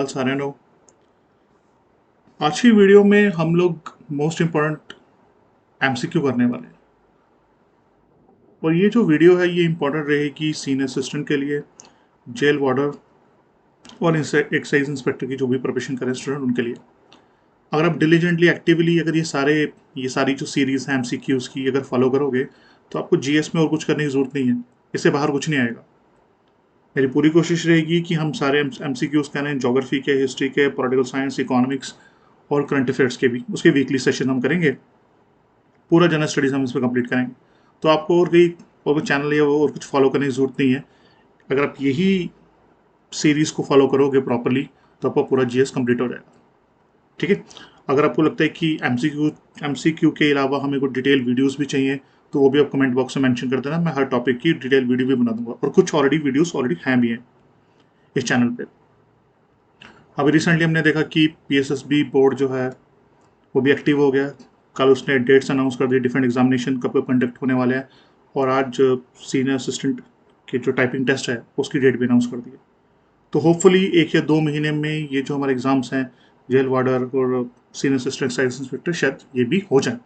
सारे लोग। आज की वीडियो में हम लोग मोस्ट इम्पोर्टेंट एमसीक्यू करने वाले हैं। और ये जो वीडियो है ये इम्पोर्टेंट रहेगी सीनियर असिस्टेंट के लिए, जेल वार्डर और एक्साइज इंस्पेक्टर की जो भी प्रिपरेशन करें स्टूडेंट उनके लिए। अगर आप डिलीजेंटली एक्टिवली अगर ये सारी जो सीरीज़ हैं एमसीक्यूज़ की अगर फॉलो करोगे तो आपको जीएस में और कुछ करने की ज़रूरत नहीं है, इससे बाहर कुछ नहीं आएगा। मेरी पूरी कोशिश रहेगी कि हम सारे एमसीक्यूज़ करें, ज्योग्राफी के, हिस्ट्री के, पॉलिटिकल साइंस, इकोनॉमिक्स और करंट अफेयर्स के भी। उसके वीकली सेशन हम करेंगे, पूरा जनरल स्टडीज़ हम इसमें कंप्लीट करेंगे। तो आपको और कोई चैनल या और कुछ फॉलो करने की ज़रूरत नहीं है। अगर आप यही सीरीज़ को फॉलो करोगे प्रॉपरली तो आपका पूरा जीएस कंप्लीट हो जाएगा। ठीक है। अगर आपको लगता है कि एमसीक्यू के अलावा हमें कोई डिटेल वीडियोस भी चाहिए तो वो भी आप कमेंट बॉक्स में मेंशन कर देना। मैं हर टॉपिक की डिटेल वीडियो भी बना दूंगा और कुछ वीडियोस ऑलरेडी हैं भी हैं इस चैनल पे। अभी रिसेंटली हमने देखा कि पीएसएसबी बोर्ड जो है वो भी एक्टिव हो गया। कल उसने डेट्स अनाउंस कर दी, डिफरेंट एग्जामिनेशन कब कंडक्ट होने वाले हैं। और आज सीनियर असिस्टेंट के जो टाइपिंग टेस्ट है उसकी डेट भी अनाउंस कर दी है। तो होपफुली 1 या 2 महीने में ये जो हमारे एग्जाम्स हैं जेल वार्डर और सीनियर असिस्टेंट एक्साइज इंस्पेक्टर शायद ये भी हो जाए।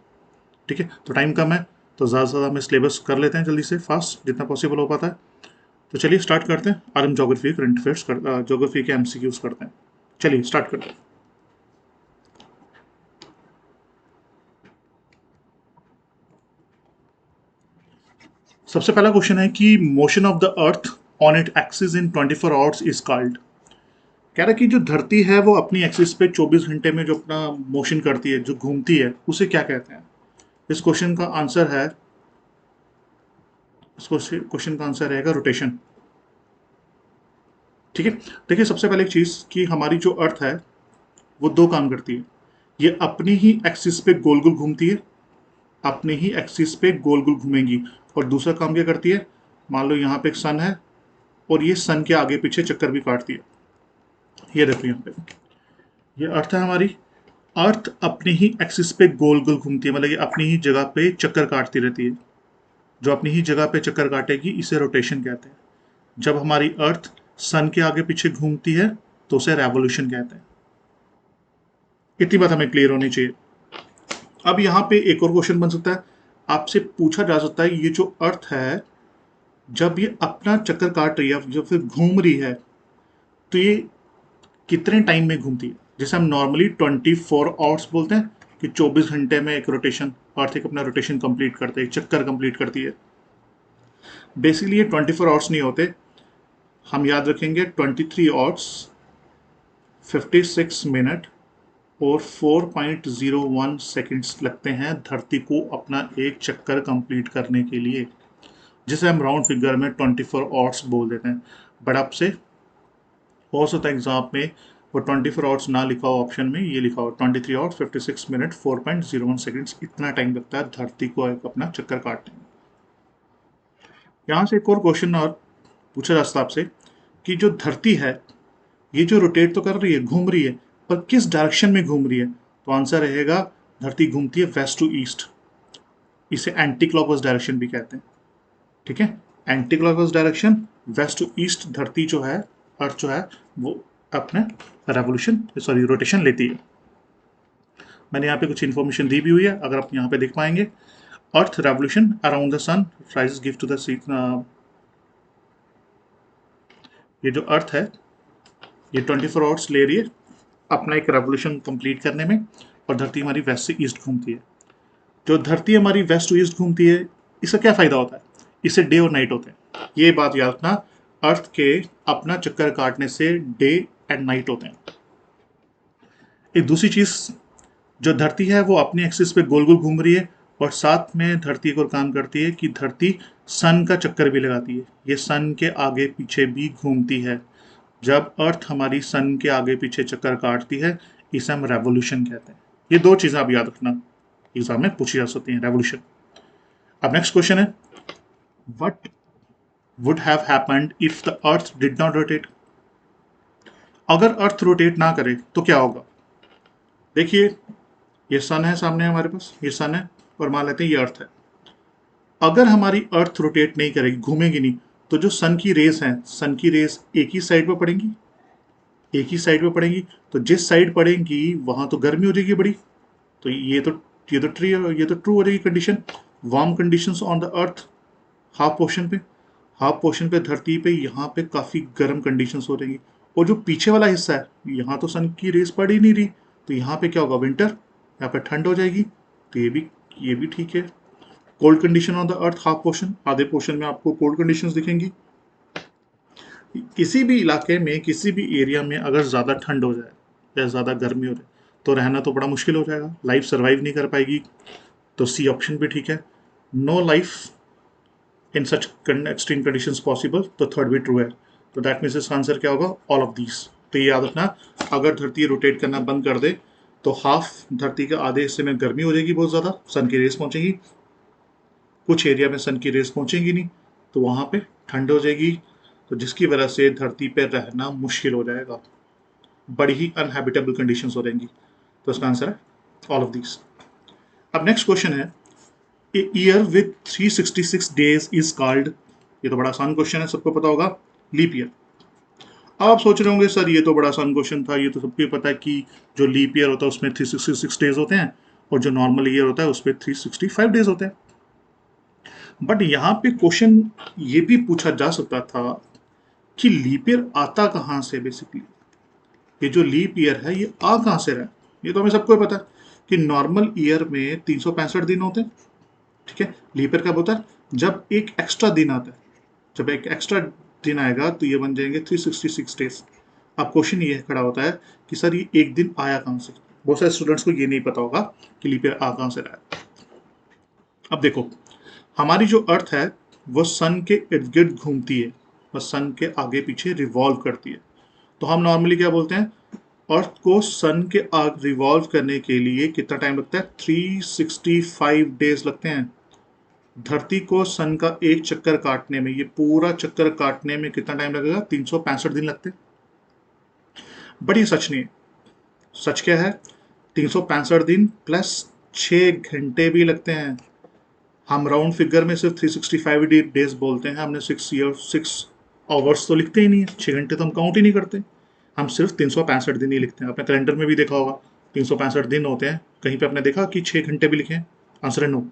ठीक है। तो टाइम कम है तो ज़्यादा से ज़्यादा हमें सिलेबस कर लेते हैं जल्दी से, फास्ट जितना पॉसिबल हो पाता है। तो चलिए स्टार्ट करते हैं। आज हम जोग्राफी करंट अफेयर्स जोग्राफी के एमसीक्यूज करते हैं। चलिए स्टार्ट करते हैं। सबसे पहला क्वेश्चन है कि motion of the earth on it axis in 24 hours is called. कह रहा है कि जो धरती है वो अपनी एक्सिस पे 24 घंटे में जो अपना मोशन करती है, जो घूमती है, उसे क्या कहते हैं। इस क्वेश्चन का आंसर है इस क्वेश्चन का आंसर रहेगा रोटेशन। ठीक है। देखिए सबसे पहले एक चीज कि हमारी जो अर्थ है वो दो काम करती है। ये अपनी ही एक्सिस पे गोल गोल घूमती है, अपनी ही एक्सिस पे गोल गोल घूमेंगी। और दूसरा काम क्या करती है, मान लो यहाँ पे एक सन है और ये सन के आगे पीछे चक्कर भी काटती है। ये देखो यहाँ पे ये अर्थ है हमारी। अर्थ अपनी ही एक्सिस पे गोल गोल घूमती है, मतलब ये अपनी ही जगह पे चक्कर काटती रहती है। जो अपनी ही जगह पे चक्कर काटेगी इसे रोटेशन कहते हैं। जब हमारी अर्थ सन के आगे पीछे घूमती है तो उसे रेवोल्यूशन कहते हैं। इतनी बात हमें क्लियर होनी चाहिए। अब यहाँ पे एक और क्वेश्चन बन सकता है, आपसे पूछा जा सकता है ये जो अर्थ है जब ये अपना चक्कर काट रही है, जब फिर घूम रही है, तो ये कितने टाइम में घूमती है। जैसे हम नॉर्मली 24 आवर्स बोलते हैं कि 24 घंटे में एक रोटेशन, अर्थ एक अपना रोटेशन कंप्लीट करते हैं, चक्कर कंप्लीट करती है। बेसिकली ये 24 आवर्स नहीं होते, हम याद रखेंगे 23 आवर्स 56 मिनट और 4.01 सेकेंड्स लगते हैं धरती को अपना एक चक्कर कंप्लीट करने के लिए, जिसे हम राउंड फिगर में 24 आवर्स बोल देते हैं। बट आपसे हो सकता है एग्जाम में वो 24 आवर्स ना लिखा हो, ऑप्शन में ये लिखा हो 23 आवर्स 56 मिनट 4.01 सेकेंड्स। इतना टाइम लगता है धरती को एक अपना चक्कर काटने में। यहाँ से एक और क्वेश्चन और पूछा जा सकता है आपसे कि जो धरती है ये जो रोटेट तो कर रही है, घूम रही है, पर किस डायरेक्शन में घूम रही है। तो आंसर रहेगा धरती घूमती है वेस्ट टू ईस्ट। इसे एंटी क्लॉकवाइज डायरेक्शन भी कहते हैं। ठीक है। Anti clockwise direction, west to east धरती जो है, अर्थ जो है, वो अपने रोटेशन लेती है। मैंने यहाँ पे कुछ इन्फॉर्मेशन दी भी हुई है, अगर आप यहाँ पे देख पाएंगे। Earth revolution around the sun rises give to the sea. ये जो अर्थ है ये 24 आवर्स ले रही है अपना एक रेवोल्यूशन कंप्लीट करने में, और धरती हमारी वेस्ट से ईस्ट घूमती है। जो धरती हमारी वेस्ट टू ईस्ट घूमती है, इसका क्या फायदा होता है, इससे डे और नाइट होते हैं। ये बात याद रखना, अर्थ के अपना चक्कर काटने से डे एंड नाइट होते हैं। एक दूसरी चीज, जो धरती है वो अपनी एक्सिस पे गोल गोल घूम रही है, और साथ में धरती एक और काम करती है कि धरती सन का चक्कर भी लगाती है। ये सन के आगे पीछे भी घूमती है। जब अर्थ हमारी सन के आगे पीछे चक्कर काटती है इसे हम रेवोल्यूशन कहते हैं। ये दो चीजें आप याद रखना, एग्जाम में पूछी जा सकती हैं, रेवोल्यूशन। अब नेक्स्ट क्वेश्चन है, what would have happened if the earth did not rotate. अगर अर्थ रोटेट ना करे तो क्या होगा। देखिए ये सन है सामने हमारे पास, ये सन है, और मान लेते हैं ये अर्थ है। अगर हमारी अर्थ रोटेट नहीं करेगी, घूमेगी नहीं, तो जो सन की रेस हैं, सन की रेस एक ही साइड पर पड़ेंगी। एक ही साइड पे पड़ेंगी, तो जिस साइड पड़ेंगी वहां तो गर्मी हो जाएगी बड़ी। तो ये तो ट्रू हो जाएगी condition. Warm conditions on the earth, half portion पे, हाफ पोर्शन पे धरती पे यहाँ पे काफ़ी गर्म कंडीशंस हो रहेंगी। और जो पीछे वाला हिस्सा है यहाँ तो सन की रेस पड़ ही नहीं रही, तो यहाँ पे क्या होगा, विंटर, यहाँ पे ठंड हो जाएगी। तो ये भी ठीक है। Cold condition on the earth, half portion, आधे पोर्शन में आपको कोल्ड कंडीशंस दिखेंगी। किसी भी इलाके में, किसी भी एरिया में अगर ज़्यादा ठंड हो जाए या ज़्यादा गर्मी हो जाए तो रहना तो बड़ा मुश्किल हो जाएगा, लाइफ सर्वाइव नहीं कर पाएगी। तो सी ऑप्शन भी ठीक है, no life in such extreme conditions possible, तो थर्ड भी ट्रू है। तो दैट मीन्स इसका आंसर क्या होगा, ऑल ऑफ दीज। तो ये याद रखना, अगर धरती रोटेट करना बंद कर दे तो हाफ धरती के आधे हिस्से में गर्मी हो जाएगी, बहुत ज़्यादा सन की रेस पहुंचेगी, कुछ एरिया में सन की रेस पहुंचेगी नहीं, तो वहां पे ठंड हो जाएगी, तो जिसकी वजह से धरती पर रहना मुश्किल हो जाएगा, बड़ी ही अनहैबिटेबल कंडीशंस हो जाएंगी। तो इसका आंसर है ऑल ऑफ दीज। अब नेक्स्ट क्वेश्चन है, a year with 366 days is called, ये तो बड़ा आसान क्वेश्चन है, सबको पता होगा, लीप ईयर। आप सोच रहे होंगे सर ये तो बड़ा आसान क्वेश्चन था, ये तो सबको पता है कि जो लीप ईयर होता है उसमें 366 डेज होते हैं और जो नॉर्मल ईयर होता है उसमें 365 डेज होते हैं। बट यहाँ पे क्वेश्चन ये भी पूछा जा सकता था कि लीप ईयर आता कहाँ से, बेसिकली ये जो लीप ईयर है ये आ कहाँ से रहा है। ये तो हमें सबको पता है कि नॉर्मल ईयर में 365 दिन होते हैं, ठीक है। लीप ईयर कब होता है, जब एक एक्स्ट्रा दिन आता है, जब एक एक्स्ट्रा दिन आएगा तो ये बन जाएंगे 366 डेज। अब क्वेश्चन ये खड़ा होता है कि सर ये एक दिन आया कहाँ से। बहुत सारे स्टूडेंट्स को ये नहीं पता होगा कि लीप ईयर आ कहाँ से रहा है। अब देखो, हमारी जो अर्थ है वो सन के इर्द गिर्द घूमती है, बस सन के आगे पीछे रिवॉल्व करती है। तो हम नॉर्मली क्या बोलते हैं, अर्थ को सन के आगे रिवॉल्व करने के लिए कितना टाइम लगता है, 365 डेज लगते हैं। धरती को सन का एक चक्कर काटने में, ये पूरा चक्कर काटने में कितना टाइम लगेगा, 365 दिन लगते हैं। बट ये सच नहीं है। सच क्या है, 365 दिन प्लस 6 घंटे भी लगते हैं। हम राउंड फिगर में सिर्फ 365 डेज बोलते हैं, हमने 6 आवर्स तो लिखते ही नहीं है, 6 घंटे तो हम काउंट ही नहीं करते। हम सिर्फ 365 दिन ही लिखते हैं। अपने कैलेंडर में भी देखा होगा 365 दिन होते हैं, कहीं पे आपने देखा कि 6 घंटे भी लिखे हैं, आंसर है नो।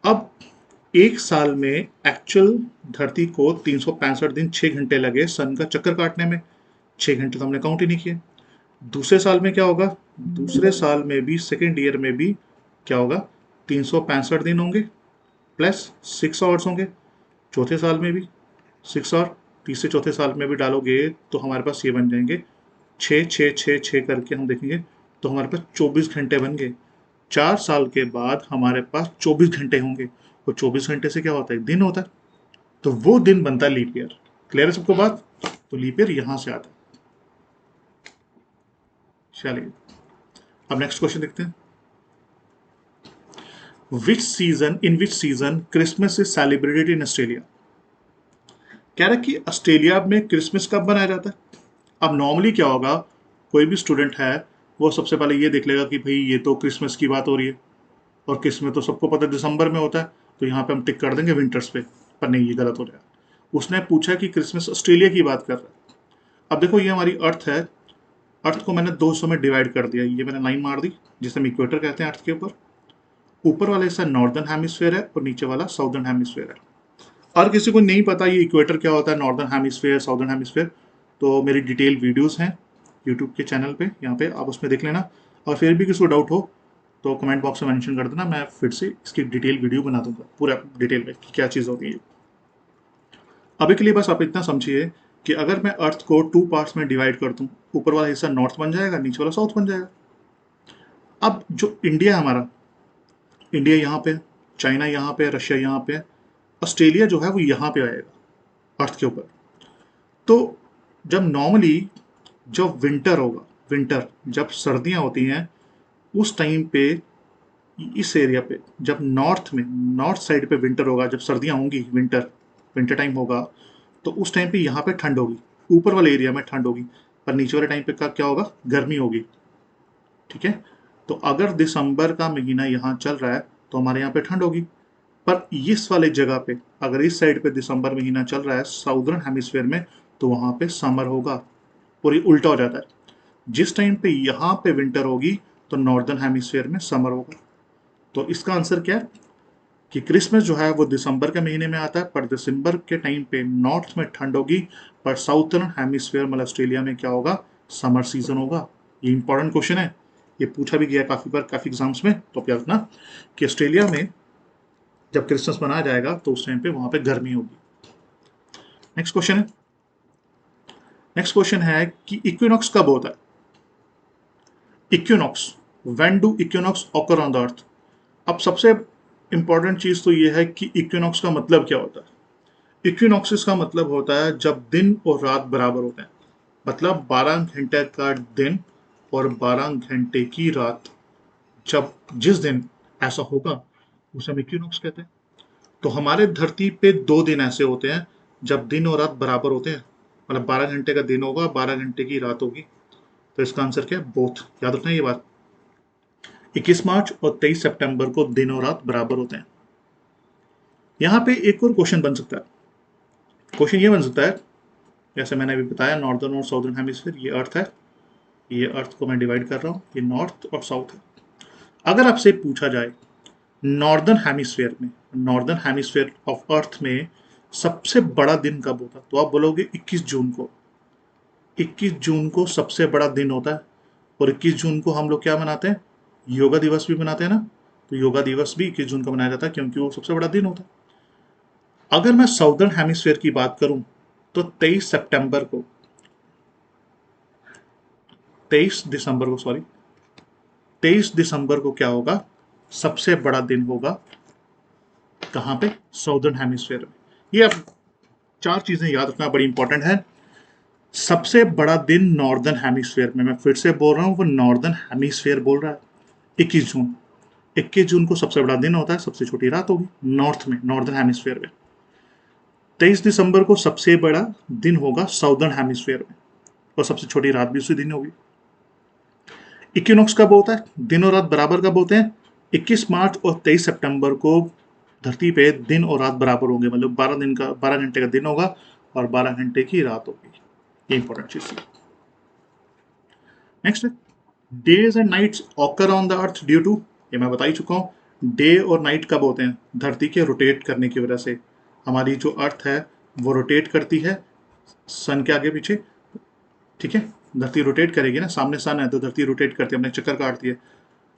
अब एक साल में एक्चुअल धरती को 365 दिन 6 घंटे लगे सन का चक्कर काटने में, 6 घंटे तो हमने काउंट ही नहीं किए। दूसरे साल में क्या होगा, दूसरे साल में भी सेकेंड ईयर में भी क्या होगा, 365 दिन होंगे प्लस 6 आवर्स होंगे। चौथे साल में भी 6 और तीसरे चौथे साल में भी डालोगे तो हमारे पास ये बन जाएंगे 6 करके हम देखेंगे तो हमारे पास 24 घंटे बन गए। 4 साल के बाद हमारे पास 24 घंटे होंगे, और 24 घंटे से क्या होता है, दिन होता है, तो वो दिन बनता है लीप ईयर। क्लियर है सबको बात, तो लीप ईयर यहां से आता है। चलिए अब नेक्स्ट क्वेश्चन देखते हैं, in which season Christmas is celebrated in Australia. कह रहा है कि ऑस्ट्रेलिया में क्रिसमस कब मनाया जाता है। अब नॉर्मली क्या होगा, कोई भी स्टूडेंट है वो सबसे पहले ये देख लेगा कि भाई ये तो क्रिसमस की बात हो रही है, और क्रिसमस तो सबको पता है दिसंबर में होता है, तो यहाँ पे हम टिक कर देंगे विंटर्स पे। पर नहीं, ये गलत हो रहा है। उसने पूछा कि क्रिसमस ऑस्ट्रेलिया की बात कर रहा है। अब देखो, ये हमारी अर्थ है, अर्थ को मैंने 2 हिस्सों में डिवाइड कर दिया, ये मैंने लाइन मार दी जिसे हम इक्वेटर कहते हैं अर्थ के ऊपर। ऊपर वाला हिस्सा नॉर्दर्न हेमिस्फेयर है और नीचे वाला साउदर्न हेमिस्फेयर है। और किसी को नहीं पता ये इक्वेटर क्या होता है, नॉर्दर्न हेमिस्फेयर, साउदर्न हेमिस्फेयर, तो मेरी डिटेल वीडियोस हैं यूट्यूब के चैनल पे, यहाँ पे आप उसमें देख लेना। और फिर भी किसी को डाउट हो तो कमेंट बॉक्स में मेंशन कर देना, मैं फिर से इसकी डिटेल वीडियो बना दूंगा पूरा डिटेल में कि क्या चीज़ होती है। अभी के लिए बस आप इतना समझिए कि अगर मैं अर्थ को 2 पार्ट्स में डिवाइड कर दूँ, ऊपर वाला हिस्सा नॉर्थ बन जाएगा, नीचे वाला साउथ बन जाएगा। अब जो इंडिया है हमारा, इंडिया यहाँ पे, चाइना यहाँ पे, रशिया यहाँ पे, ऑस्ट्रेलिया जो है वो यहाँ पे आएगा अर्थ के ऊपर। तो जब नॉर्मली जब विंटर होगा, विंटर जब सर्दियाँ होती हैं उस टाइम पे इस एरिया पे, जब नॉर्थ में, नॉर्थ साइड पे विंटर होगा, जब सर्दियाँ होंगी, विंटर विंटर टाइम होगा, तो उस टाइम पे यहाँ पे ठंड होगी, ऊपर वाले एरिया में ठंड होगी, पर नीचे वाले टाइम पे का क्या होगा, गर्मी होगी। ठीक है, तो अगर दिसंबर का महीना यहाँ चल रहा है तो हमारे यहाँ पे ठंड होगी, पर इस वाले जगह पे अगर इस साइड पे दिसंबर महीना चल रहा है साउदर्न हेमिस्फेयर में, तो वहाँ पे समर होगा। पूरी उल्टा हो जाता है। जिस टाइम पे यहाँ पे विंटर होगी तो नॉर्दर्न हेमिस्फीयर में समर होगा। तो इसका आंसर क्या है कि क्रिसमस जो है वो दिसंबर के महीने में आता है, पर दिसंबर के टाइम पे नॉर्थ में ठंड होगी, पर साउथर्न हेमिस्फीयर मतलब ऑस्ट्रेलिया में क्या होगा, समर सीजन होगा। ये इंपॉर्टेंट क्वेश्चन है, ये पूछा भी गया काफी बार काफी एग्जाम्स में। तो आप याद रखना कि ऑस्ट्रेलिया में जब क्रिसमस मनाया जाएगा तो उस टाइम पे वहां पे गर्मी होगी। नेक्स्ट क्वेश्चन है, नेक्स्ट क्वेश्चन है कि इक्विनॉक्स कब होता है। Equinox, when do equinox occur on the अर्थ। अब सबसे इंपॉर्टेंट चीज तो ये है कि इक्विनॉक्स का मतलब क्या होता है। इक्विनॉक्सिस का मतलब होता है जब दिन और रात बराबर होते हैं, मतलब 12 घंटे का दिन और 12 घंटे की रात। जब जिस दिन ऐसा होगा उसे हम इक्विनॉक्स कहते हैं। तो हमारे धरती पे 2 दिन ऐसे होते हैं जब दिन और रात बराबर होते हैं, मतलब 12 घंटे का दिन होगा, 12 घंटे की रात होगी। तो इसका आंसर क्या है, बोथ। याद रखना ये बात, 21 मार्च और 23 सितंबर को दिन और रात बराबर होते हैं। यहाँ पे एक और क्वेश्चन बन सकता है, क्वेश्चन ये बन सकता है, जैसे मैंने अभी बताया नॉर्दर्न और साउदर्न हेमिस्फीयर, ये अर्थ है, ये अर्थ को मैं डिवाइड कर रहा हूँ, ये नॉर्थ और साउथ है। अगर आपसे पूछा जाए नॉर्दर्न हेमिस्फीयर में, नॉर्दर्न हेमिस्फीयर ऑफ अर्थ में सबसे बड़ा दिन कब होता है, तो आप बोलोगे 21 जून को। 21 जून को सबसे बड़ा दिन होता है, और 21 जून को हम लोग क्या मनाते हैं, योगा दिवस भी मनाते हैं ना। तो योगा दिवस भी 21 जून को मनाया जाता है क्योंकि वो सबसे बड़ा दिन होता है। अगर मैं साउदर्न हेमिस्फीयर की बात करूं तो 23 दिसंबर को क्या होगा, सबसे बड़ा दिन होगा कहां पे, साउदर्न हेमिस्फीयर में। ये अब 4 चीजें याद रखना बड़ी इंपॉर्टेंट है। सबसे बड़ा दिन नॉर्दर्न हेमिस्फीयर में, मैं फिर से बोल रहा हूं, वो नॉर्दर्न हेमिस्फीयर बोल रहा है, 21 जून। 21 जून को सबसे बड़ा दिन होता है, सबसे छोटी रात होगी नॉर्थ में, नॉर्दर्न हेमिस्फीयर में। 23 दिसंबर को सबसे बड़ा दिन होगा साउदर्न हेमिस्फीयर में, और सबसे छोटी रात भी उसी दिन होगी। इक्विनॉक्स कब होता है, दिन और रात बराबर कब होते हैं, 21 मार्च और 23 सितंबर को धरती पे दिन और रात बराबर होंगे, मतलब 12 घंटे का दिन होगा और 12 घंटे की रात होगी। ये इंपॉर्टेंट चीज है। Next, days and nights occur on the earth due to, ये मैं बता ही चुका हूँ। डे और नाइट कब होते हैं, धरती के रोटेट करने की वजह से। हमारी जो अर्थ है वो रोटेट करती है सन के आगे पीछे, ठीक है। धरती रोटेट करेगी ना, सामने सन है तो धरती रोटेट करती है, अपने चक्कर काटती है।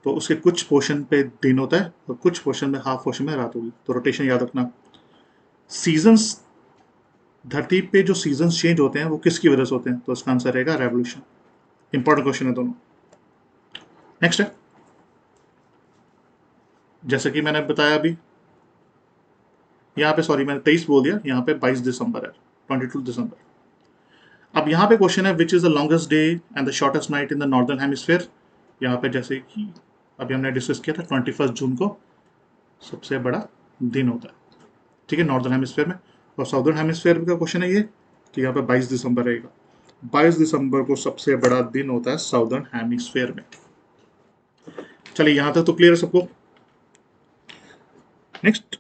तो उसके कुछ पोर्शन पे दिन होता है और कुछ पोर्शन में, हाफ पोर्शन में रात होगी। तो रोटेशन याद रखना। सीजन्स, धरती पे जो सीजन्स चेंज होते हैं वो किसकी वजह से होते हैं, तो इसका आंसर रहेगा रेवोल्यूशन। इंपॉर्टेंट क्वेश्चन है दोनों। नेक्स्ट है, जैसे कि मैंने बताया अभी, यहाँ पे सॉरी मैंने 23 बोल दिया, यहाँ पे 22 दिसंबर है, 22 दिसंबर। अब यहाँ पे क्वेश्चन है which is the longest day and the shortest night in the northern hemisphere. यहाँ पे जैसे कि अभी हमने डिस्कस किया था, 21 जून को सबसे बड़ा दिन होता है, ठीक है, नॉर्दर्न हेमिस्फीयर में। और साउदर्न हेमिस्फीयर का क्वेश्चन है ये कि यहाँ पे 22 दिसंबर रहेगा। 22 दिसंबर को सबसे बड़ा दिन होता है साउदर्न हेमिस्फीयर में। चलिए यहाँ तक तो क्लियर है सबको। नेक्स्ट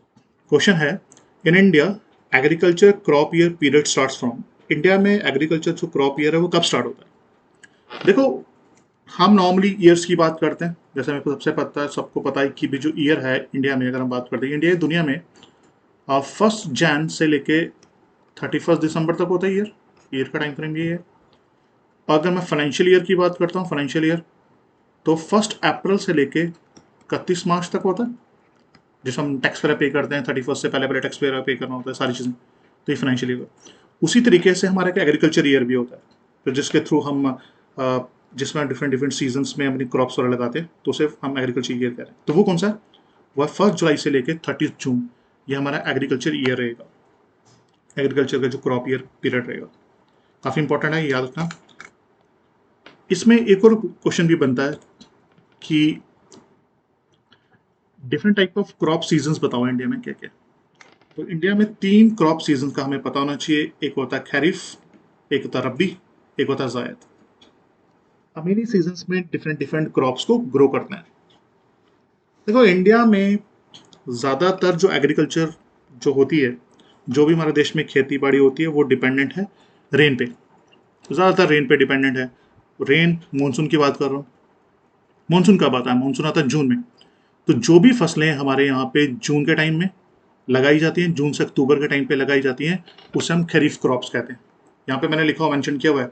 क्वेश्चन है, in India agriculture crop year period starts from. India में एग्रीकल्चर जो क्रॉप ईयर है वो कब स्टार्ट होता है। देखो, हम नॉर्मली ईयर्स की बात करते हैं, जैसे मेरे को सबसे पता है, सबको पता है कि भी जो ईयर है इंडिया में, अगर हम बात करते हैं इंडिया दुनिया में 1 जन से लेके 31 दिसंबर तक होता है ईयर, ईयर का टाइम फ्रेम ये है। और अगर मैं फाइनेंशियल ईयर की बात करता हूँ, फाइनेंशियल ईयर, तो 1 अप्रैल से लेके 31 मार्च तक होता है, जिसमें हम टैक्स वगैरह पे करते हैं, 31 से पहले पहले टैक्स वगैरह पे करना होता है, सारी चीज़ें। तो ये फाइनेंशियल ईयर। उसी तरीके से हमारा एक एग्रीकल्चर ईयर भी होता है, तो जिसके थ्रू हम जिसमें डिफरेंट डिफरेंट सीजन्स में अपनी क्रॉप्स वगैरह लगाते हैं, तो उसे हम एग्रीकल्चर ईयर कह रहे हैं। तो वो कौन सा है, वह 1 जुलाई से लेकर 30 जून, ये हमारा एग्रीकल्चर ईयर रहेगा, एग्रीकल्चर का जो क्रॉप ईयर पीरियड रहेगा। काफ़ी इंपॉर्टेंट है, याद रखना। इसमें एक और क्वेश्चन भी बनता है कि different type of crop seasons बताओ इंडिया में क्या क्या। तो इंडिया में 3 क्रॉप सीजन का हमें पता होना चाहिए, एक होता है खरीफ, एक होता है रबी, एक होता है जायद। अब इन्हीं सीजन्स में डिफरेंट डिफरेंट क्रॉप्स को ग्रो करना है। देखो, इंडिया में ज़्यादातर जो एग्रीकल्चर जो होती है, जो भी हमारे देश में खेती बाड़ी होती है, वो डिपेंडेंट है रेन पे। ज़्यादातर रेन पे डिपेंडेंट है। रेन, मानसून की बात कर रहा हूँ। मानसून कब आता है? मानसून आता है जून में। तो जो भी फसलें हमारे यहाँ पे जून के टाइम में लगाई जाती हैं, जून से अक्टूबर के टाइम पे लगाई जाती हैं, उसे हम खरीफ क्रॉप्स कहते हैं। यहाँ पे मैंने लिखा हुआ, मेंशन किया हुआ है,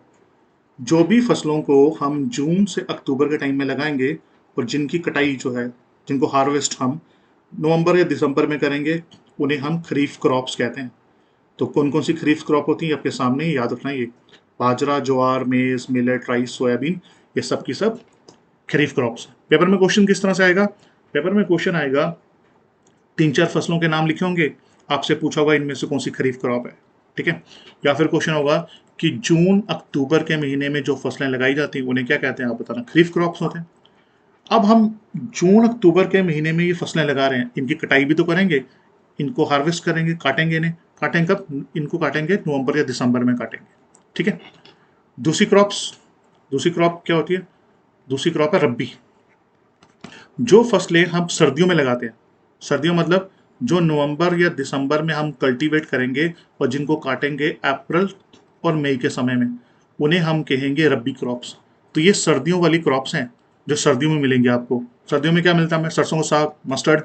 जो भी फसलों को हम जून से अक्टूबर के टाइम में लगाएंगे और जिनकी कटाई जो है, जिनको हार्वेस्ट हम नवंबर या दिसंबर में करेंगे, उन्हें हम खरीफ क्रॉप्स कहते हैं। तो कौन कौन सी खरीफ क्रॉप होती है आपके सामने, याद रखना, ये बाजरा, ज्वार, मेज, मिलेट, राइस, सोयाबीन, ये सब की सब खरीफ क्रॉप्स। पेपर में क्वेश्चन किस तरह से आएगा? पेपर में क्वेश्चन आएगा, 3-4 फसलों के नाम लिखे होंगे, आपसे पूछा होगा इनमें से कौन सी खरीफ क्रॉप है, ठीक है। या फिर क्वेश्चन होगा कि जून अक्टूबर के महीने में जो फसलें लगाई जाती हैं उन्हें क्या कहते हैं, आप बताना। खरीफ क्रॉप्स होते हैं। अब हम जून अक्टूबर के महीने में ये फसलें लगा रहे हैं, इनकी कटाई भी तो करेंगे, इनको हार्वेस्ट करेंगे, काटेंगे इन्हें। काटेंगे कब? इनको काटेंगे नवंबर या दिसंबर में काटेंगे, ठीक है। दूसरी क्रॉप क्या होती है? दूसरी क्रॉप है रब्बी। जो फसलें हम सर्दियों में लगाते हैं, सर्दियों मतलब जो नवंबर या दिसंबर में हम कल्टीवेट करेंगे और जिनको काटेंगे अप्रैल और मई के समय में, उन्हें हम कहेंगे रब्बी क्रॉप्स। तो ये सर्दियों वाली क्रॉप्स हैं जो सर्दियों में मिलेंगे आपको। सर्दियों में क्या मिलता है हमें? सरसों का साग, मस्टर्ड।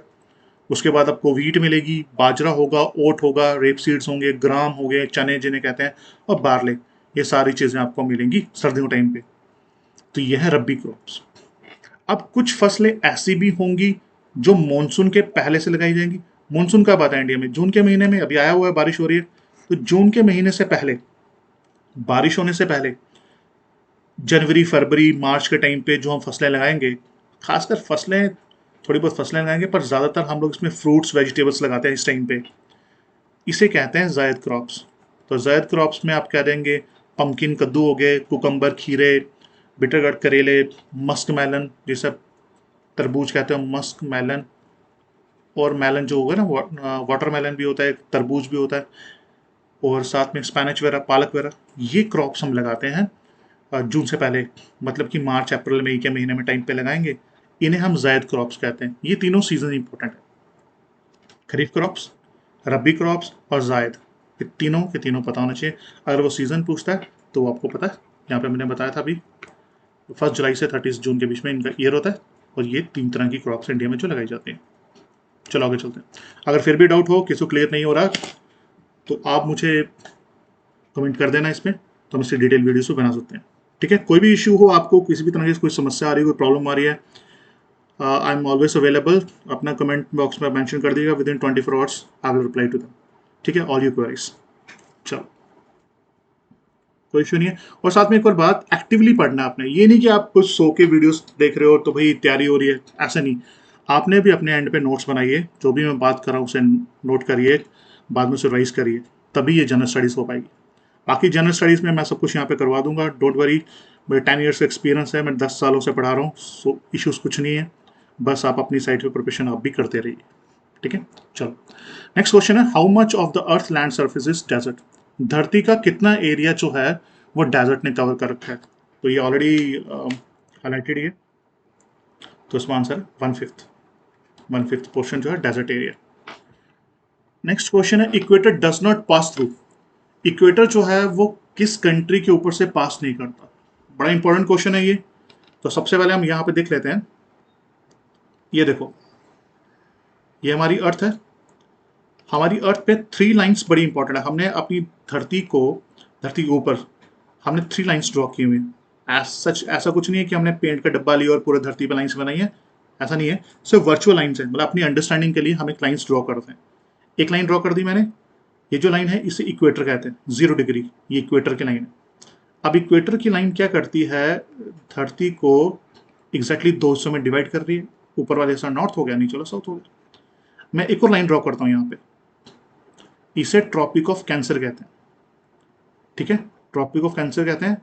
उसके बाद आपको वीट मिलेगी, बाजरा होगा, ओट होगा, रेप सीड्स होंगे, ग्राम हो गए, चने जिन्हें कहते हैं, और बार्ले। ये सारी चीज़ें आपको मिलेंगी सर्दियों टाइम पे। तो यह है रब्बी क्रॉप्स। अब कुछ फसलें ऐसी भी होंगी जो मानसून के पहले से लगाई जाएंगी। मानसून कब आता है इंडिया में? जून के महीने में। अभी आया हुआ है, बारिश हो रही है, तो जून के महीने से पहले, बारिश होने से पहले, जनवरी, फरवरी, मार्च के टाइम पे जो हम फसलें लगाएंगे, खासकर फसलें, थोड़ी बहुत फसलें लगाएंगे, पर ज़्यादातर हम लोग इसमें फ्रूट्स, वेजिटेबल्स लगाते हैं इस टाइम पे। इसे कहते हैं जायद क्रॉप्स। तो जायद क्रॉप्स में आप कह देंगे पम्पकिन, कद्दू हो गए, कुकम्बर, खीरे, बिटरगट, करेले, मस्क मेलन, जिसे तरबूज कहते हैं, मस्क मेलन। और मेलन जो होगा ना, वाटर मेलन भी होता है, तरबूज भी होता है, और साथ में स्पैनिच वगैरह, पालक वगैरह। ये क्रॉप्स हम लगाते हैं जून से पहले, मतलब कि मार्च, अप्रैल, मई के महीने में टाइम पे लगाएंगे। इन्हें हम जायद क्रॉप्स कहते हैं। ये तीनों सीजन इंपॉर्टेंट है, खरीफ क्रॉप्स, रबी क्रॉप्स और जायद। ये तीनों के तीनों पता होना चाहिए। अगर वो सीजन पूछता है तो वो आपको पता है। यहाँ पे मैंने बताया था अभी, 1 जुलाई से 30 जून के बीच में इनका ईयर होता है, और ये 3 तरह की क्रॉप्स इंडिया में जो लगाई जाती हैं। चलो आगे चलते हैं। अगर फिर भी डाउट हो, किसी को क्लियर नहीं हो रहा, तो आप मुझे कमेंट कर देना इसमें, तो हम इससे डिटेल वीडियोस भी बना सकते हैं, ठीक है। कोई भी इशू हो, आपको किसी भी तरह की कोई समस्या आ रही है, कोई प्रॉब्लम आ रही है, आई एम ऑलवेज अवेलेबल। अपना कमेंट बॉक्स में मेंशन कर दीजिएगा, within 24 hours I will reply to them, ठीक है, ऑल योर क्वेरीज। चलो, कोई इशू नहीं है। और साथ में एक और बात, एक्टिवली पढ़ना है आपने। ये नहीं कि आप कुछ सो के वीडियोस देख रहे हो तो भाई तैयारी हो रही है, ऐसा नहीं। आपने भी अपने एंड पे नोट्स बनाइए, जो भी मैं बात कर रहा हूँ उसे नोट करिए, बाद में उसे रिवाइज करिए, तभी ये जनरल स्टडीज़ हो पाएगी। बाकी जनरल स्टडीज़ में मैं सब कुछ यहाँ पे करवा दूंगा, डोंट वरी। मेरे 10 ईयर्स का एक्सपीरियंस है, मैं 10 सालों से पढ़ा रहा हूँ, सो इश्यूज़ कुछ नहीं है। बस आप अपनी साइड पे प्रिपरेशन आप भी करते रहिए, ठीक है। चलो, नेक्स्ट क्वेश्चन है, how much of the earth land surface is desert? धरती का कितना एरिया जो है वो डेजर्ट ने कवर कर रखा है? तो ये ऑलरेडी हाईलाइटेड है, तो इसका आंसर है 1/5 पोर्शन जो है डेजर्ट एरिया। नेक्स्ट क्वेश्चन है, equator does not pass through. Equator जो है वो किस कंट्री के ऊपर से पास नहीं करता? बड़ा इंपॉर्टेंट क्वेश्चन है ये। तो सबसे पहले हम यहाँ पे देख लेते हैं, ये देखो, ये हमारी अर्थ है। हमारी अर्थ पे 3 लाइंस बड़ी इंपॉर्टेंट है। हमने अपनी धरती के ऊपर हमने 3 लाइंस ड्रॉ की हुई हैं। ऐसा कुछ नहीं है कि हमने पेंट का डब्बा लिया और पूरे धरती पे लाइंस बनाई है, ऐसा नहीं है। सिर्फ वर्चुअल लाइंस है, मतलब अपनी अंडरस्टैंडिंग के लिए हम एक लाइंस ड्रॉ करते हैं। एक लाइन ड्रॉ कर दी मैंने, ये जो लाइन है इसे इक्वेटर कहते हैं, 0 डिग्री, ये इक्वेटर की लाइन है। अब इक्वेटर की लाइन क्या करती है, धरती को एग्जैक्टली 2 हिस्सों में डिवाइड कर रही है। ऊपर वाले हिस्सा नॉर्थ हो गया, नीचे वाला साउथ हो गया। मैं एक और लाइन ड्रॉ करता हूँ यहाँ पे, इसे ट्रॉपिक ऑफ कैंसर कहते हैं, ठीक है। ट्रॉपिक ऑफ कैंसर कहते हैं,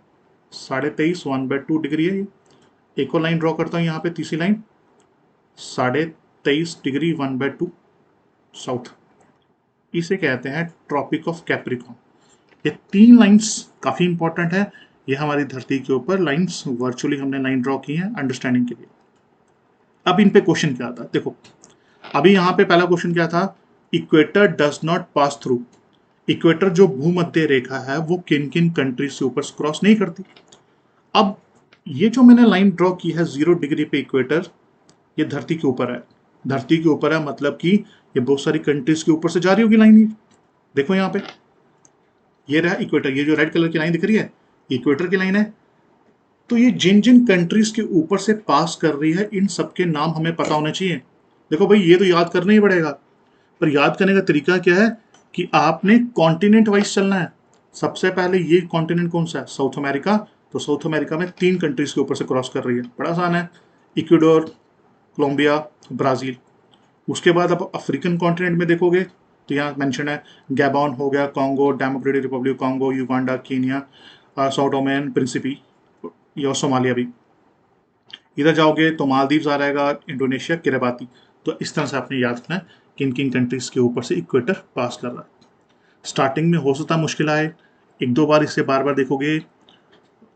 23.5 1/2 डिग्री है ये। एक और लाइन ड्रॉ करता हूँ यहाँ पे, तीसरी लाइन, 23.5 डिग्री 1/2 साउथ, इसे कहते हैं ट्रॉपिक ऑफ कैप्रिकॉर्न। ये 3 लाइंस काफ़ी इंपॉर्टेंट है। ये हमारी धरती के ऊपर लाइंस वर्चुअली हमने लाइन ड्रॉ की है अंडरस्टैंडिंग के लिए। अब इन पे क्वेश्चन क्या आता है, देखो, अभी यहाँ पे पहला क्वेश्चन क्या था, equator does not pass through. Equator जो भूमध्य रेखा है वो किन किन कंट्रीज के ऊपर क्रॉस नहीं करती। अब ये जो मैंने लाइन ड्रॉ की है 0 डिग्री पे इक्वेटर, ये धरती के ऊपर है। धरती के ऊपर है मतलब कि ये बहुत सारी कंट्रीज के ऊपर से जा रही होगी लाइन। ये देखो यहाँ पे, ये रहा इक्वेटर, ये जो रेड कलर की लाइन दिख रही है इक्वेटर की लाइन है। तो ये जिन जिन कंट्रीज के ऊपर से पास कर रही है इन सबके नाम हमें पता होने चाहिए। देखो भाई, ये तो याद करना ही पड़ेगा, पर याद करने का तरीका क्या है कि आपने कॉन्टिनेंट वाइज चलना है। सबसे पहले ये कॉन्टिनेंट कौन सा है? South America. तो साउथ अमेरिका में 3 कंट्रीज के ऊपर से क्रॉस कर रही है, बड़ा आसान है, इक्वाडोर, कोलंबिया, ब्राजील। उसके बाद आप अफ्रीकन कॉन्टिनेंट में देखोगे तो यहाँ मेंशन है गैबॉन हो गया, Congo, democratic Republic Congo, Uganda, Kenya, Sao Thome and Principe, या सोमालिया भी। इधर जाओगे तो मालदीव्स आ जाएगा, इंडोनेशिया, किरबाती। तो इस तरह से आपने याद रखना है किन किन कंट्रीज के ऊपर से इक्वेटर पास कर रहा है। स्टार्टिंग में हो सकता मुश्किल आए, एक दो बार इसे बार बार देखोगे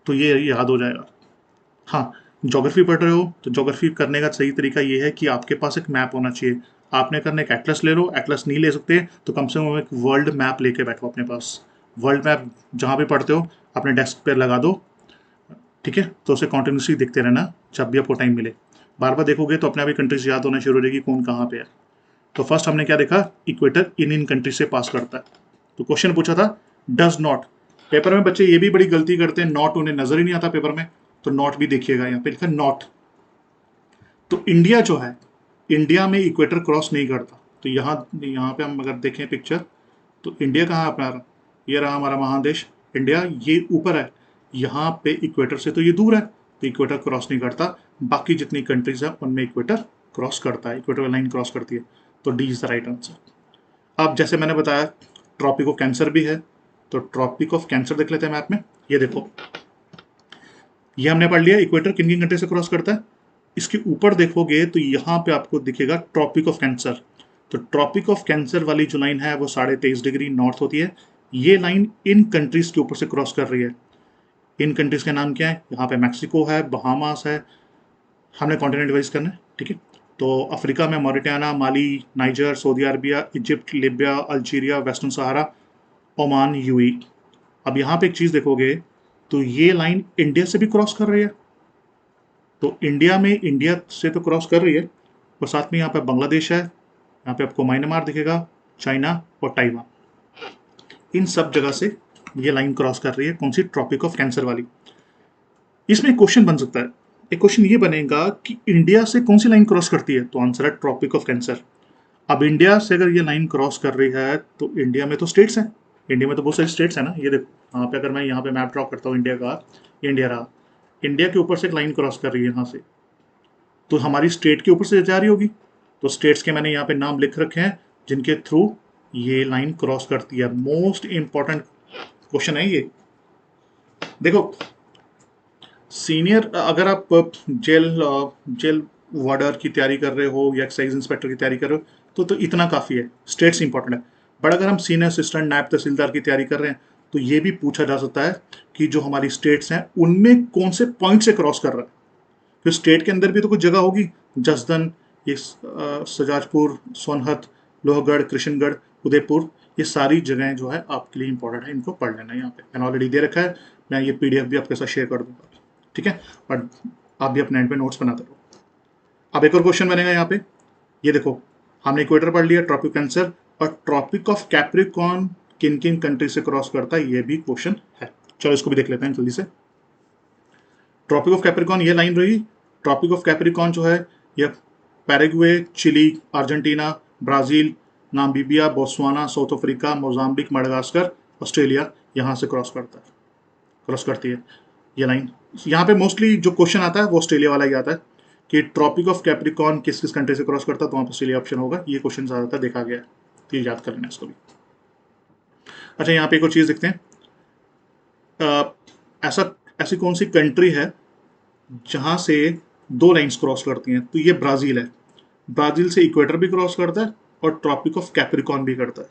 तो ये याद हो जाएगा। हाँ, ज्योग्राफी पढ़ रहे हो तो ज्योग्राफी करने का सही तरीका ये है कि आपके पास एक मैप होना चाहिए। आपने करना एक एटलस ले लो, एटलस नहीं ले सकते तो कम से कम एक वर्ल्ड मैप लेके बैठो अपने पास। वर्ल्ड मैप जहाँ भी पढ़ते हो अपने डेस्क पर लगा दो, ठीक है, तो उसे कॉन्टिन्यूसली देखते रहना जब भी आपको टाइम मिले। बार बार देखोगे तो अपने आप ही कंट्रीज याद होना शुरू हो जाएगी कौन कहाँ पे है। तो फर्स्ट हमने क्या देखा, इक्वेटर इन इन कंट्री से पास करता है। तो क्वेश्चन पूछा था डज नॉट। पेपर में बच्चे ये भी बड़ी गलती करते हैं, नॉट उन्हें नजर ही नहीं आता पेपर में, तो नॉट भी देखिएगा, यहाँ पे लिखा नॉट। तो इंडिया जो है, इंडिया में इक्वेटर क्रॉस नहीं करता। तो यहाँ यहाँ पे हम अगर देखें पिक्चर तो इंडिया कहाँ है अपना, ये रहा हमारा महादेश इंडिया, ये ऊपर है, यहाँ पे इक्वेटर से तो ये दूर है, तो इक्वेटर क्रॉस नहीं करता। बाकी जितनी कंट्रीज है उनमें इक्वेटर क्रॉस करता है, इक्वेटर लाइन क्रॉस करती है। तो D is the right answer. अब जैसे मैंने बताया ट्रॉपिक ऑफ कैंसर भी है, तो ट्रॉपिक ऑफ कैंसर देख लेते हैं मैप में। ये देखो, ये हमने पढ़ लिया इक्वेटर किन किन कंट्री से क्रॉस करता है। इसके ऊपर देखोगे तो यहाँ पे आपको दिखेगा ट्रॉपिक ऑफ कैंसर। तो ट्रॉपिक ऑफ कैंसर वाली जो लाइन है वो 23.5 डिग्री नॉर्थ होती है। ये लाइन इन कंट्रीज के ऊपर से क्रॉस कर रही है। इन कंट्रीज के नाम क्या है? यहाँ पे मैक्सिको है, बहामास है, हमने कॉन्टिनेंट वाइज करना है, ठीक है। तो अफ्रीका में Mauritania, Mali, Niger, Saudi Arabia, Egypt, Libya, Algeria, Western Sahara, Oman, UAE. अब यहाँ पे एक चीज देखोगे तो ये लाइन इंडिया से भी क्रॉस कर रही है। तो इंडिया में इंडिया से तो क्रॉस कर रही है, और साथ में यहाँ पे बांग्लादेश है, यहाँ पे आपको म्यांमार दिखेगा, चाइना और ताइवान। इन सब जगह से ये लाइन क्रॉस कर रही है, कौन सी? ट्रॉपिक ऑफ कैंसर वाली। इसमें एक क्वेश्चन बन सकता है, एक क्वेश्चन ये बनेगा कि इंडिया से कौन सी लाइन क्रॉस करती है? तो आंसर है ट्रॉपिक ऑफ कैंसर। अब इंडिया से अगर ये लाइन क्रॉस कर रही है तो इंडिया में तो स्टेट्स हैं, इंडिया में तो बहुत सारे स्टेट्स हैं ना। ये देखो यहाँ पे, अगर मैं यहाँ पे मैप ड्रॉ करता हूँ इंडिया का, ये इंडिया रहा, इंडिया के ऊपर से एक लाइन क्रॉस कर रही है यहाँ से, तो हमारी स्टेट के ऊपर से जा रही होगी। तो स्टेट्स के मैंने यहाँ पे नाम लिख रखे हैं जिनके थ्रू ये लाइन क्रॉस करती है। मोस्ट इंपॉर्टेंट क्वेश्चन है ये। देखो सीनियर, अगर आप जेल वार्डर की तैयारी कर रहे हो या एक्साइज इंस्पेक्टर की तैयारी कर रहे हो तो इतना काफ़ी है, स्टेट्स इंपॉर्टेंट है। बट अगर हम सीनियर असिस्टेंट, नायब तहसीलदार की तैयारी कर रहे हैं तो ये भी पूछा जा सकता है कि जो हमारी स्टेट्स हैं उनमें कौन से पॉइंट से क्रॉस कर रहा है। फिर स्टेट के अंदर भी तो कुछ जगह होगी, जसदन, ये सजाजपुर, सोनहत, लोहगढ़, कृष्णगढ़, उदयपुर, ये सारी जगहें जो है आपके लिए इंपॉर्टेंट है, इनको पढ़ लेना। यहाँ पे मैंने ऑलरेडी दे रखा है, मैं ये पीडीएफ भी आपके साथ शेयर कर दूंगा, ठीक है। बट आप भी अपने एंड पे नोट्स बनाते रहो। अब एक और क्वेश्चन बनेगा यहाँ पे, ये देखो हमने इक्वेटर पढ़ लिया, ट्रॉपिक कैंसर, और ट्रॉपिक ऑफ कैप्रिकॉर्न किन किन कंट्री से क्रॉस करता है, ये भी क्वेश्चन है। चलो इसको भी देख लेते हैं जल्दी से। ट्रॉपिक ऑफ कैप्रिकॉर्न ये लाइन रही। ट्रॉपिक ऑफ कैप्रिकॉर्न जो है ये Paraguay, Chile, Argentina, Brazil, Namibia, Botswana, South Africa, Mozambique, Madagascar, Australia, यहाँ से क्रॉस करती है ये लाइन। यहाँ पे मोस्टली जो क्वेश्चन आता है वो ऑस्ट्रेलिया वाला ही आता है कि ट्रॉपिक ऑफ कैप्रिकॉर्न किस किस कंट्री से क्रॉस करता है, तो वहाँ पर ऑस्ट्रेलिया ऑप्शन होगा। ये क्वेश्चन ज़्यादातर देखा गया है, तो ये याद कर लेना इसको भी। अच्छा, यहाँ पे एक और चीज़ देखते हैं, ऐसी कौन सी कंट्री है जहाँ से 2 लाइन्स क्रॉस करती हैं? तो ये ब्राज़ील है। ब्राज़ील से इक्वेटर भी क्रॉस करता है और ट्रॉपिक ऑफ कैप्रिकॉर्न भी करता है,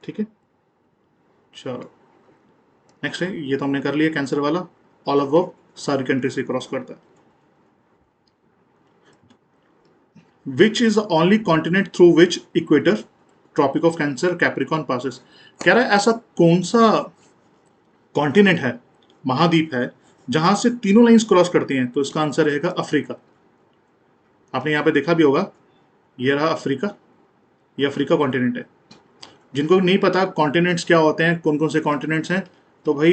ठीक है। चलो नेक्स्ट है, ये तो हमने कर लिया कैंसर वाला। ऑल ओवर सारी कंट्री से क्रॉस करता है। Which is the only continent through which equator tropic of cancer Capricorn passes. कह रहा है ऐसा कौन सा कॉन्टिनेंट है, महाद्वीप है, जहां से तीनों लाइंस क्रॉस करती हैं। तो इसका आंसर रहेगा अफ्रीका। आपने यहाँ पे देखा भी होगा, ये रहा अफ्रीका, ये अफ्रीका कॉन्टिनेंट है। जिनको नहीं पता कॉन्टिनेंट्स क्या होते हैं, कौन कौन से कॉन्टिनेंट्स हैं, तो भाई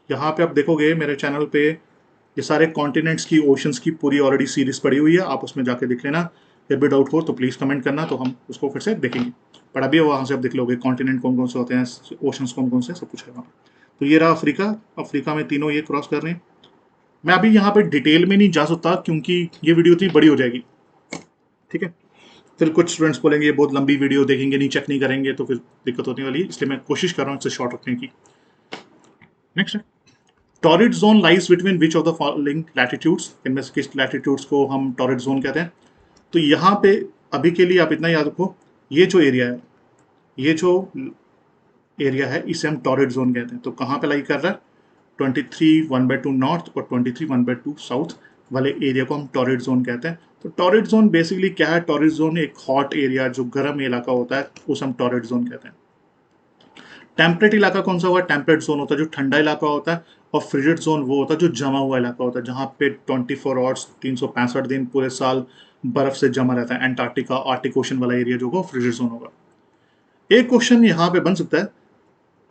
यहाँ पे आप देखोगे मेरे चैनल पे ये सारे कॉन्टिनेंट्स की, ओशंस की पूरी ऑलरेडी सीरीज पड़ी हुई है, आप उसमें जाके देख लेना। फिर भी डाउट हो तो प्लीज़ कमेंट करना, तो हम उसको फिर से देखेंगे। पर अभी वहाँ से आप देख लोगे कॉन्टिनेंट कौन कौन से होते हैं, ओशंस कौन कौन से, सब कुछ है वहाँ पे। तो ये रहा अफ्रीका, अफ्रीका में तीनों ये क्रॉस कर रहे हैं। मैं अभी यहाँ पे डिटेल में नहीं जा सकता क्योंकि ये वीडियो इतनी बड़ी हो जाएगी, ठीक है। फिर कुछ स्टूडेंट्स बोलेंगे ये बहुत लंबी वीडियो, देखेंगे नहीं, चेक नहीं करेंगे, तो फिर दिक्कत होने वाली है, इसलिए मैं कोशिश कर रहा हूँ इसे शॉर्ट रखने की। नेक्स्ट है, torrid zone lies between which of the following latitudes, इनमें से किस लैटिट्यूड्स को हम टॉरिड जोन कहते हैं। तो यहाँ पे अभी के लिए आप इतना याद रखो, ये जो एरिया है, ये जो एरिया है इसे हम टॉरिड जोन कहते हैं। तो कहाँ पे लाई कर रहा है, 23 1/2 नॉर्थ और 23 1/2 साउथ वाले एरिया को हम टॉरिड जोन कहते हैं। तो टॉरिड जोन बेसिकली क्या है, टॉरिड जोन एक हॉट एरिया, जो गर्म इलाका होता है, उसे हम टॉरिड जोन कहते हैं। टेम्परेट इलाका कौन सा हुआ, टेम्परेट जोन होता है जो ठंडा इलाका होता है, और फ्रिजिड जोन वो होता है जो जमा हुआ इलाका होता है, जहाँ पे 24 आवर्स 365 दिन पूरे साल बर्फ से जमा रहता है। एंटार्क्टिका, आर्टिक ओशन वाला एरिया जो होगा फ्रिजिड जोन होगा। एक क्वेश्चन यहाँ पे बन सकता है,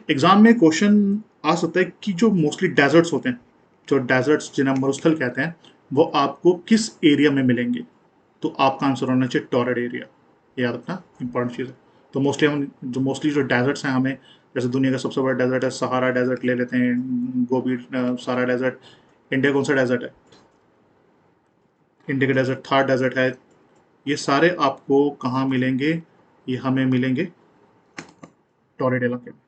एग्जाम में क्वेश्चन आ सकता है कि जो मोस्टली डेजर्ट्स होते हैं, जो डेजर्ट्स जिन्हें मरुस्थल कहते हैं, वो आपको किस एरिया में मिलेंगे। तो आपका आंसर होना चाहिए टॉरिड एरिया, याद रखना इंपॉर्टेंट चीज़ है। तो मोस्टली जो डेजर्ट्स हैं, हमें जैसे दुनिया का सबसे बड़ा डेजर्ट है सहारा डेजर्ट ले लेते हैं, गोबी सहारा डेजर्ट। इंडिया कौन सा डेजर्ट है, इंडिया का डेजर्ट थार डेजर्ट है। ये सारे आपको कहाँ मिलेंगे, ये हमें मिलेंगे टॉरिड इलाके में।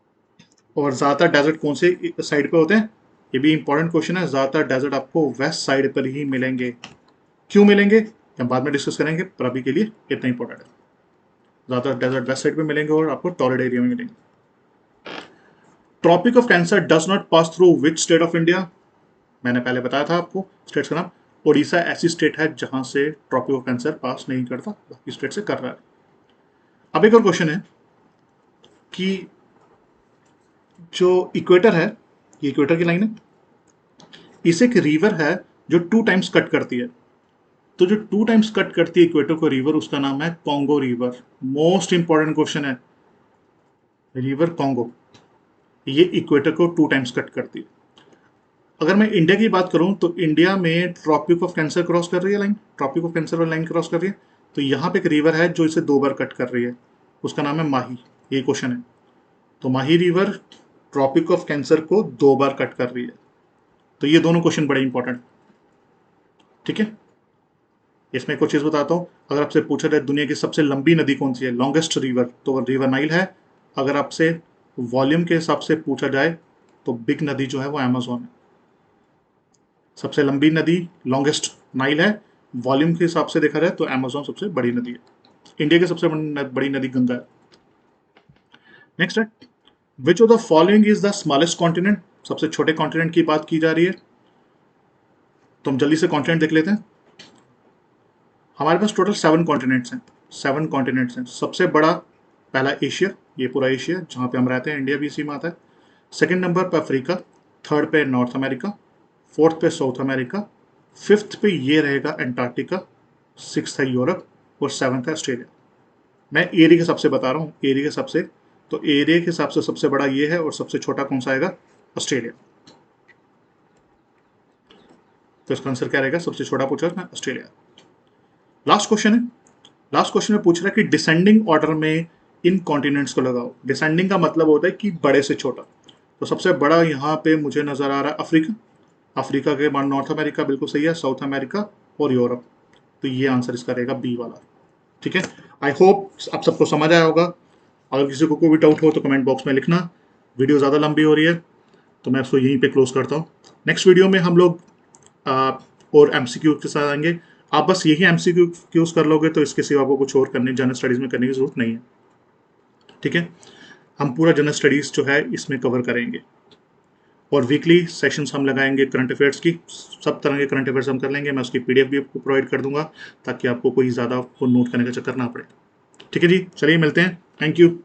और ज़्यादातर डेजर्ट कौन से साइड पे होते हैं, ये भी इंपॉर्टेंट क्वेश्चन है। ज़्यादातर डेजर्ट आपको वेस्ट साइड पर ही मिलेंगे। क्यों मिलेंगे हम बाद में डिस्कस करेंगे, पर अभी के लिए इतना इंपॉर्टेंट है। ज़्यादातर डेजर्ट वेस्ट साइड पे मिलेंगे और आपको टॉरिड एरिया में मिलेंगे। Tropic of cancer does not pass through which state of India. मैंने पहले बताया था आपको स्टेट्स का नाम। उड़ीसा ऐसी स्टेट है जहां से ट्रॉपिक ऑफ कैंसर पास नहीं करता, बाकी स्टेट से कर रहा है। अब एक और क्वेश्चन है कि जो इक्वेटर है, ये इक्वेटर की लाइन है, इसे एक रिवर है जो 2 टाइम्स कट करती है। तो जो 2 टाइम्स कट करती है इक्वेटर को रिवर, उसका नाम है Congo river. Most important question है, रिवर कॉन्गो, ये इक्वेटर को 2 टाइम्स कट करती है। अगर मैं इंडिया की बात करूं तो इंडिया में ट्रॉपिक ऑफ कैंसर क्रॉस कर रही है लाइन, ट्रॉपिक ऑफ कैंसर वाली लाइन क्रॉस कर रही है। तो यहाँ पे एक रिवर है जो इसे 2 बार कट कर रही है, उसका नाम है माही। ये क्वेश्चन है, तो माही रिवर ट्रॉपिक ऑफ कैंसर को 2 बार कट कर रही है। तो ये दोनों क्वेश्चन बड़े इंपॉर्टेंट, ठीक है। इसमें कुछ चीज़ बताता हूँ। अगर आपसे पूछा जाए दुनिया की सबसे लंबी नदी कौन सी है, लॉन्गेस्ट रिवर, तो रिवर नाइल है। अगर आपसे वॉल्यूम के हिसाब से पूछा जाए तो बिग नदी जो है वो अमेजोन है। सबसे लंबी नदी लॉन्गेस्ट नाइल है, वॉल्यूम के हिसाब से देखा जाए तो अमेजोन सबसे बड़ी नदी है। इंडिया की सबसे बड़ी नदी गंगा है। नेक्स्ट है, which of the following is the smallest continent. सबसे छोटे कॉन्टिनेंट की बात की जा रही है, तो हम जल्दी से कॉन्टिनेंट देख लेते हैं। हमारे पास टोटल 7 कॉन्टिनेंट्स हैं, 7 कॉन्टिनेंट्स हैं। सबसे बड़ा पहला एशिया, ये पूरा एशिया जहाँ पे हम रहते हैं, इंडिया भी इसी में आता है। सेकंड नंबर पे अफ्रीका, थर्ड पे नॉर्थ अमेरिका, फोर्थ पे साउथ अमेरिका, फिफ्थ पे ये रहेगा एंटार्क्टिका, सिक्स्थ है यूरोप, और सेवन्थ है ऑस्ट्रेलिया। मैं एरिया के हिसाब से बता रहा हूँ, एरिया के हिसाब से। तो एरिया के हिसाब से सबसे बड़ा ये है और सबसे छोटा कौन सा आएगा, ऑस्ट्रेलिया। तो इसका आंसर क्या रहेगा, सबसे छोटा पूछा है ऑस्ट्रेलिया। लास्ट क्वेश्चन है, लास्ट क्वेश्चन में पूछ रहा है कि डिसेंडिंग ऑर्डर में इन कॉन्टिनेंट्स को लगाओ। डिसेंडिंग का मतलब होता है कि बड़े से छोटा। तो सबसे बड़ा यहाँ पे मुझे नजर आ रहा है अफ्रीका, अफ्रीका के बाद नॉर्थ अमेरिका बिल्कुल सही है, साउथ अमेरिका और यूरोप। तो ये आंसर इसका रहेगा बी वाला, ठीक है। आई होप आप सबको समझ आया होगा। अगर किसी को कोई भी डाउट हो तो कमेंट बॉक्स में लिखना। वीडियो ज़्यादा लंबी हो रही है तो मैं इसको यहीं पे क्लोज करता हूँ। नेक्स्ट वीडियो में हम लोग और एमसीक्यू के साथ आएंगे। आप बस यही एमसीक्यूज कर लोगे तो इसके सिवा आपको कुछ और करने, जनरल स्टडीज़ में करने की जरूरत नहीं है, ठीक है। हम पूरा जनरल स्टडीज़ जो है इसमें कवर करेंगे, और वीकली सेशंस हम लगाएंगे करंट अफेयर्स की। सब तरह के करंट अफेयर्स हम कर लेंगे। मैं उसकी पीडीएफ भी आपको प्रोवाइड कर दूंगा ताकि आपको कोई ज़्यादा नोट करने का चक्कर ना पड़े। ठीक है जी, चलिए मिलते हैं। Thank you.